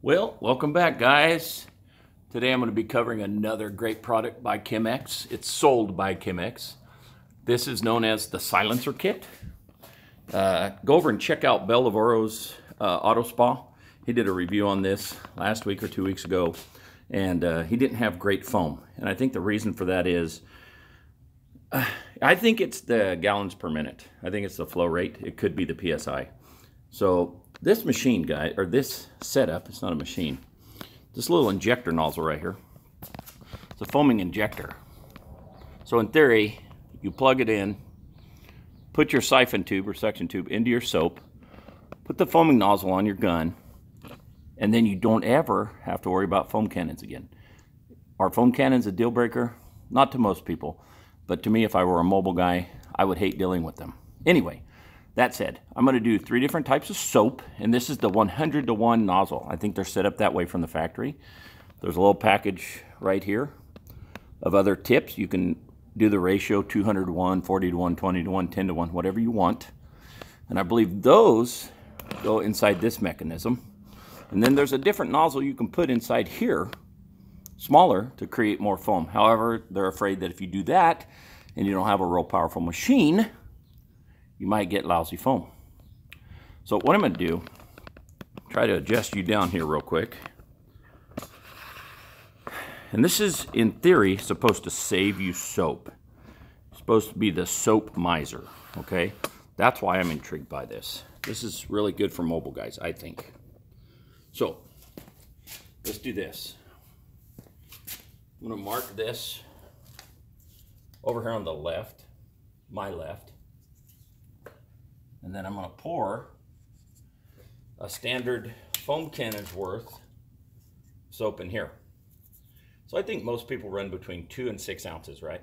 Well, welcome back, guys. Today I'm going to be covering another great product by Chem-X. It's sold by Chem-X. This is known as the silencer kit. Go over and check out Bell Lavoro's Auto Spa. He did a review on this last week or 2 weeks ago, and he didn't have great foam. And I think the reason for that is, I think it's the gallons per minute. I think it's the flow rate. It could be the PSI. So this machine, guy, or this setup, it's not a machine. This little injector nozzle right here, it's a foaming injector. So in theory, you plug it in, put your siphon tube or suction tube into your soap, put the foaming nozzle on your gun, and then you don't ever have to worry about foam cannons again. Are foam cannons a deal breaker? Not to most people, but to me, if I were a mobile guy, I would hate dealing with them. Anyway, that said, I'm going to do 3 different types of soap, and this is the 100-to-1 nozzle. I think they're set up that way from the factory. There's a little package right here of other tips. You can do the ratio 200-to-1, 40-to-1, 20-to-1, 10-to-1, whatever you want. And I believe those go inside this mechanism. And then there's a different nozzle you can put inside here, smaller, to create more foam. However, they're afraid that if you do that and you don't have a real powerful machine, you might get lousy foam. So what I'm going to do, try to adjust you down here real quick. And this is, in theory, supposed to save you soap. It's supposed to be the soap miser, okay? That's why I'm intrigued by this. This is really good for mobile guys, I think. So, let's do this. I'm going to mark this over here on the left, my left. And then I'm going to pour a standard foam cannon's worth soap in here. So I think most people run between 2 and 6 ounces, right?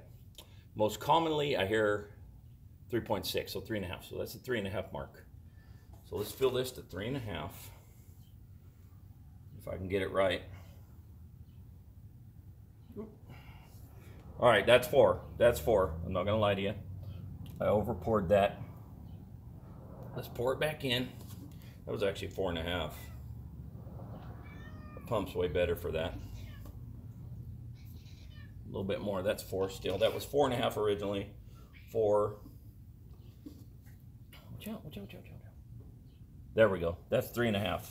Most commonly I hear 3.6, so 3.5. So that's the 3.5 mark. So let's fill this to 3.5. If I can get it right. All right, that's 4. That's 4. I'm not going to lie to you. I over poured that. Let's pour it back in. That was actually 4.5. The pump's way better for that. A little bit more. That's 4 still. That was 4.5 originally. 4. Watch out, watch out, watch out, watch out. There we go. That's 3.5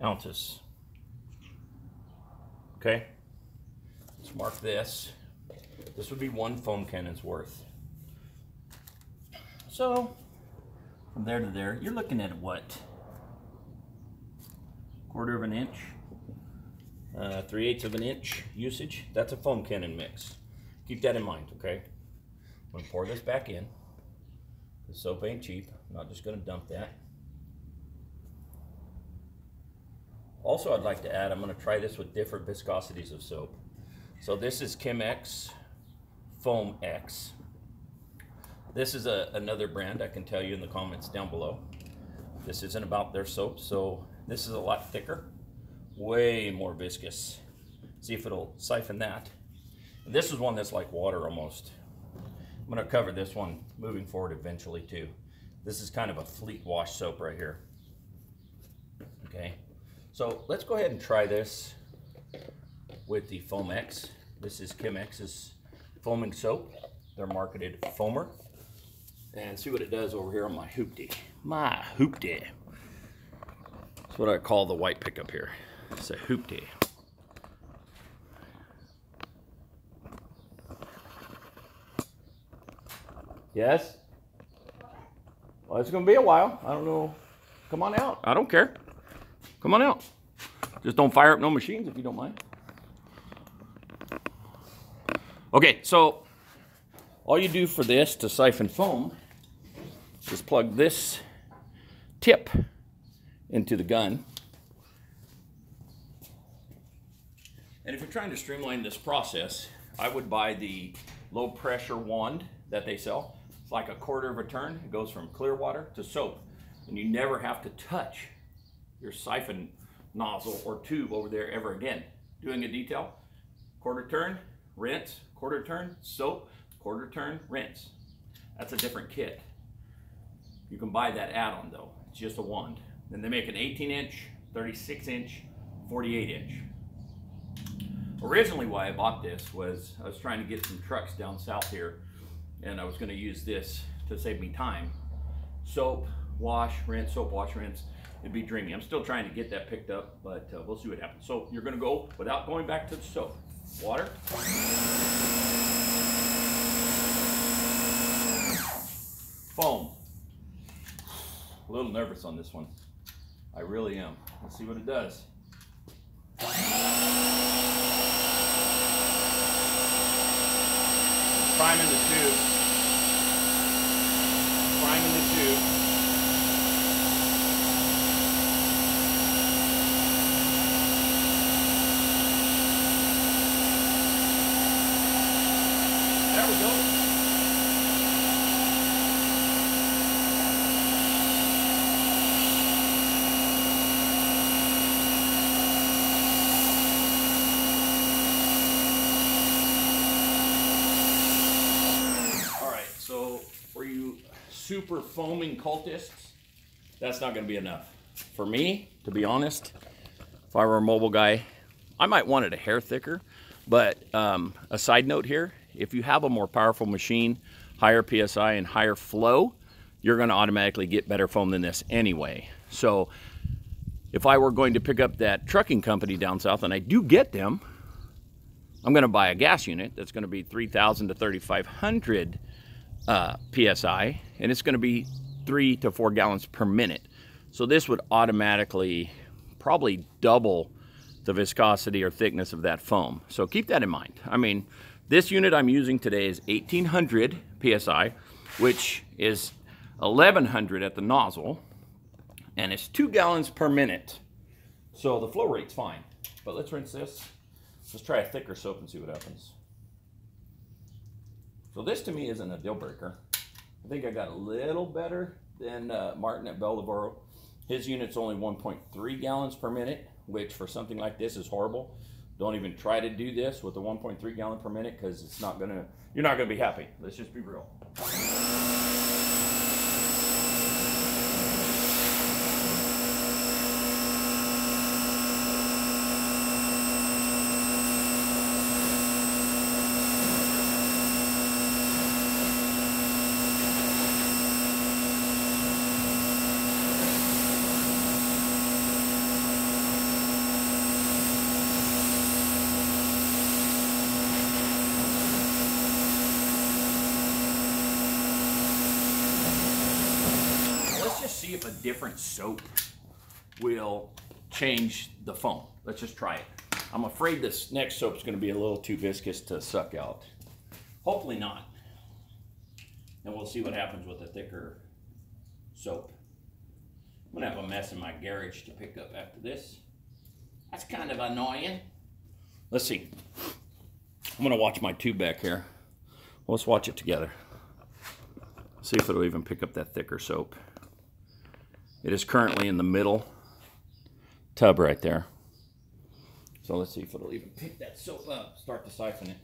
ounces. Okay. Let's mark this. This would be 1 foam cannon's worth. So, from there to there, you're looking at what? 1/4 of an inch, 3/8 of an inch usage. That's a foam cannon mix. Keep that in mind, okay? I'm gonna pour this back in. The soap ain't cheap. I'm not just gonna dump that. Also, I'd like to add, I'm gonna try this with different viscosities of soap. So this is Chem-X Foam-X. This is another brand, I can tell you in the comments down below. This isn't about their soap, so this is a lot thicker, way more viscous. See if it'll siphon that. And this is one that's like water almost. I'm gonna cover this one moving forward eventually too. This is kind of a fleet wash soap right here. Okay, so let's go ahead and try this with the Foam-X. This is Chem-X's foaming soap. They're marketed foamer. And see what it does over here on my hoopty. My hoopty. That's what I call the white pickup here. It's a hoopty. Yes? Well, it's going to be a while. I don't know. Come on out. I don't care. Come on out. Just don't fire up no machines if you don't mind. Okay, so all you do for this to siphon foam is plug this tip into the gun. And if you're trying to streamline this process, I would buy the low pressure wand that they sell. It's like 1/4 of a turn. It goes from clear water to soap. And you never have to touch your siphon nozzle or tube over there ever again. Doing a detail, 1/4 turn, rinse, 1/4 turn, soap, 1/4 turn, rinse. That's a different kit. You can buy that add-on though. It's just a wand. Then they make an 18-inch 36-inch, 48-inch. Originally why I bought this was I was trying to get some trucks down south here, and I was going to use this to save me time. Soap, wash, rinse, soap, wash, rinse. It'd be dreamy. I'm still trying to get that picked up, but we'll see what happens. So you're going to go without going back to the soap. Water. Foam. A little nervous on this one. I really am. Let's see what it does. Priming the tube. Priming the tube. There we go. So for you super foaming cultists, that's not going to be enough. For me, to be honest, if I were a mobile guy, I might want it a hair thicker. But a side note here, if you have a more powerful machine, higher PSI and higher flow, you're going to automatically get better foam than this anyway. So if I were going to pick up that trucking company down south, and I do get them, I'm going to buy a gas unit that's going to be 3,000 to 3,500 PSI, and it's going to be 3 to 4 gallons per minute. So this would automatically probably double the viscosity or thickness of that foam. So keep that in mind. I mean, this unit I'm using today is 1,800 PSI, which is 1,100 at the nozzle, and it's 2 gallons per minute. So the flow rate's fine. But let's rinse this. Let's try a thicker soap and see what happens. So this to me isn't a deal breaker. I think I got a little better than Martin at Bellevoro. His unit's only 1.3 gallons per minute, which for something like this is horrible. Don't even try to do this with a 1.3 gallon per minute because it's not gonna, you're not gonna be happy. Let's just be real. See if a different soap will change the foam. Let's just try it. I'm afraid this next soap is going to be a little too viscous to suck out. Hopefully not. And we'll see what happens with a thicker soap. I'm going to have a mess in my garage to pick up after this. That's kind of annoying. Let's see. I'm going to watch my tube back here. Let's watch it together. See if it'll even pick up that thicker soap. It is currently in the middle tub right there. So let's see if it'll even pick that soap up, start to siphon it.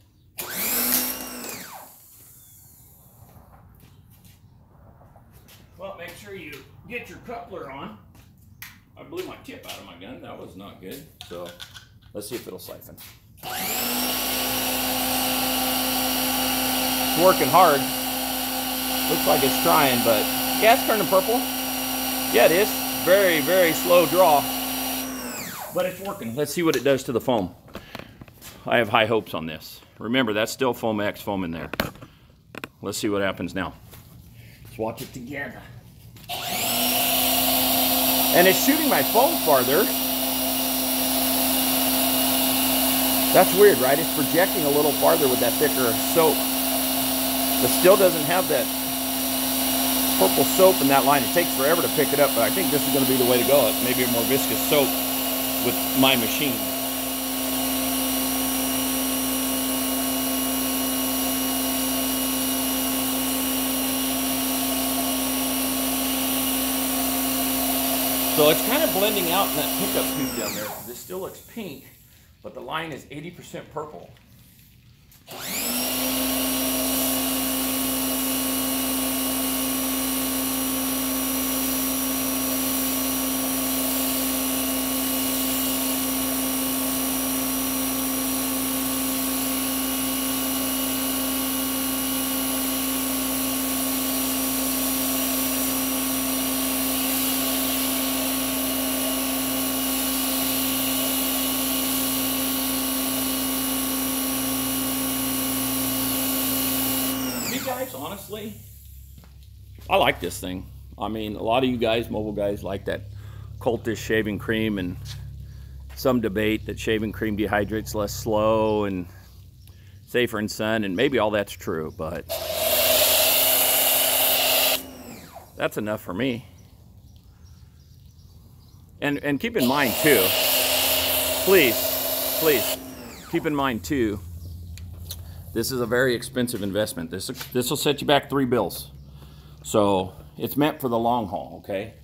Well, make sure you get your coupler on. I blew my tip out of my gun. That was not good. So let's see if it'll siphon. It's working hard. Looks like it's trying, but yeah, it's turning purple. Yeah, it is. Very, very slow draw. But it's working. Let's see what it does to the foam. I have high hopes on this. Remember, that's still Foam-X foam in there. Let's see what happens now. Let's watch it together. And it's shooting my foam farther. That's weird, right? It's projecting a little farther with that thicker soap. But still doesn't have that purple soap in that line. It takes forever to pick it up, but I think this is going to be the way to go. Maybe a more viscous soap with my machine. So it's kind of blending out in that pickup tube down there. This still looks pink, but the line is 80% purple. guys, honestly, I like this thing. I mean, a lot of you guys, mobile guys, like that cultish shaving cream, and some debate that shaving cream dehydrates less slow and safer in sun, and maybe all that's true, but that's enough for me. And keep in mind too, please keep in mind too, this is a very expensive investment. This will set you back 3 bills. So it's meant for the long haul, okay?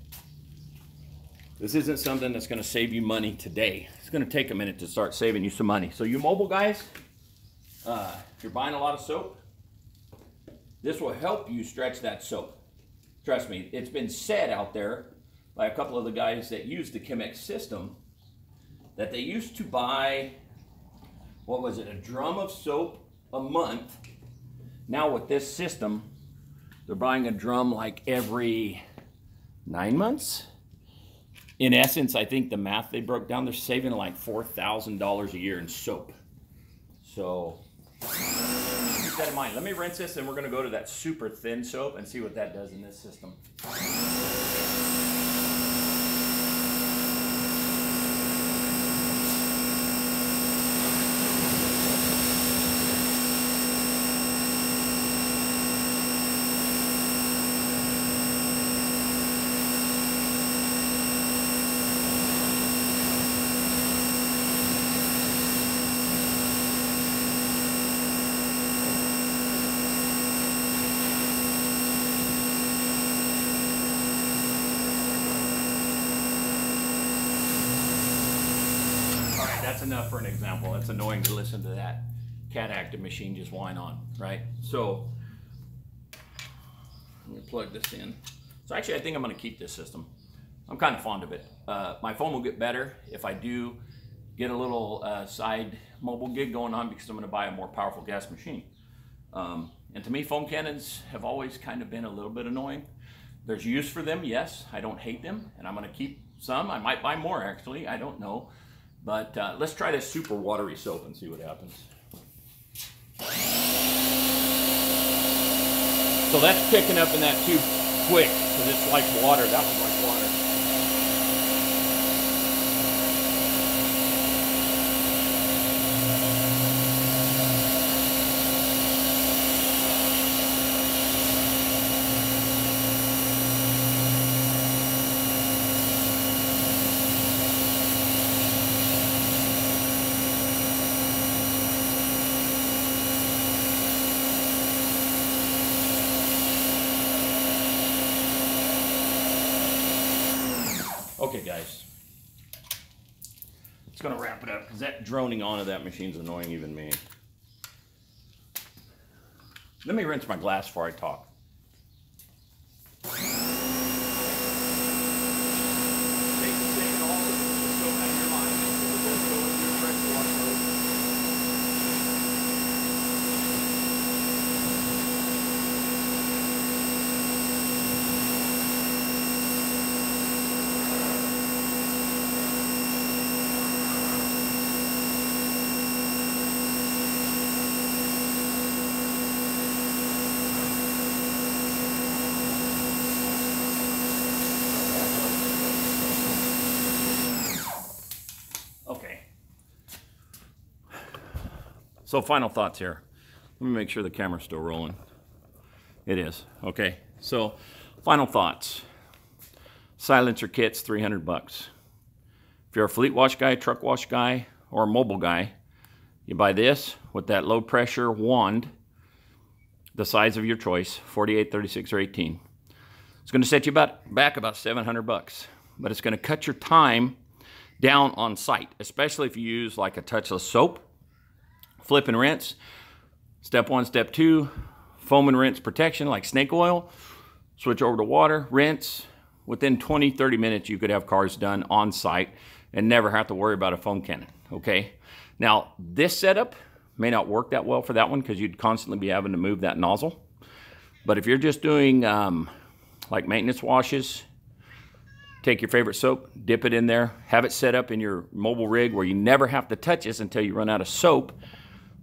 This isn't something that's gonna save you money today. It's gonna take a minute to start saving you some money. So you mobile guys, if you're buying a lot of soap, this will help you stretch that soap. Trust me, it's been said out there by a couple of the guys that use the Chem-X system that they used to buy, what was it, a drum of soap a month. Now with this system, they're buying a drum like every 9 months. In essence, I think the math they broke down, they're saving like $4,000 a year in soap. So keep that in mind. Let me rinse this, and we're gonna go to that super thin soap and see what that does in this system. That's enough for an example. It's annoying to listen to that cat active machine just whine on, right? So let me plug this in. So actually, I think I'm going to keep this system. I'm kind of fond of it. My phone will get better if I do get a little side mobile gig going on, because I'm going to buy a more powerful gas machine. And to me, foam cannons have always kind of been a little bit annoying. There's use for them, yes. I don't hate them, and I'm going to keep some. I might buy more, actually. I don't know. But let's try this super watery soap and see what happens. So that's picking up in that tube quick, because it's like water. That was like water. Okay, guys, it's gonna wrap it up, because that droning on of that machine's annoying even me. Let me rinse my glass before I talk. So final thoughts here. Let me make sure the camera's still rolling. It is. Okay. So final thoughts. Silencer kit's $300. If you're a fleet wash guy, truck wash guy, or a mobile guy, you buy this with that low pressure wand, the size of your choice, 48, 36, or 18. It's going to set you back about $700, but it's going to cut your time down on site, especially if you use like a touchless soap. Flip and rinse. Step 1, step 2, foam and rinse protection like snake oil. Switch over to water, rinse. Within 20, 30 minutes, you could have cars done on site and never have to worry about a foam cannon, okay? Now, this setup may not work that well for that one, because you'd constantly be having to move that nozzle. But if you're just doing like maintenance washes, take your favorite soap, dip it in there, have it set up in your mobile rig where you never have to touch this until you run out of soap,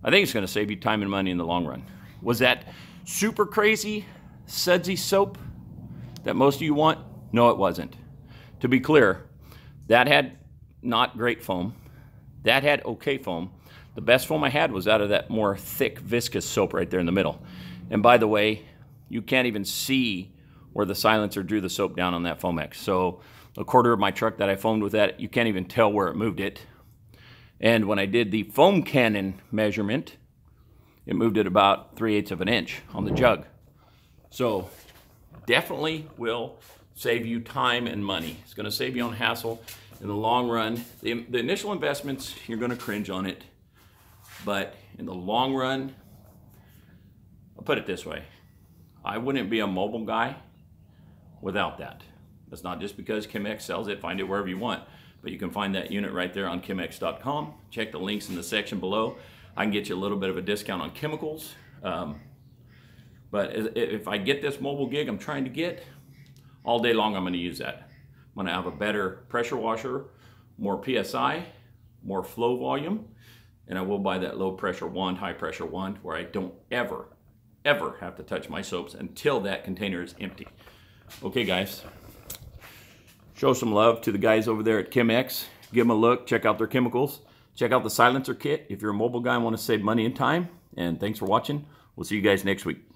I think it's going to save you time and money in the long run. Was that super crazy sudsy soap that most of you want? No, it wasn't. To be clear, that had not great foam. That had okay foam. The best foam I had was out of that more thick, viscous soap right there in the middle. And by the way, you can't even see where the silencer drew the soap down on that Foam-X. So a quarter of my truck that I foamed with that, you can't even tell where it moved it. And when I did the foam cannon measurement, it moved it about 3/8 of an inch on the jug. So definitely will save you time and money. It's gonna save you on hassle in the long run. The initial investments, you're gonna cringe on it. But in the long run, I'll put it this way. I wouldn't be a mobile guy without that. That's not just because Chem-X sells it. Find it wherever you want. But you can find that unit right there on chemx.com. Check the links in the section below. I can get you a little bit of a discount on chemicals. But if I get this mobile gig I'm trying to get, all day long I'm going to use that. I'm going to have a better pressure washer, more PSI, more flow volume, and I will buy that low pressure wand, high pressure wand, where I don't ever have to touch my soaps until that container is empty. Okay guys, show some love to the guys over there at Chem-X. Give them a look, check out their chemicals, check out the silencer kit if you're a mobile guy and want to save money and time. And thanks for watching. We'll see you guys next week.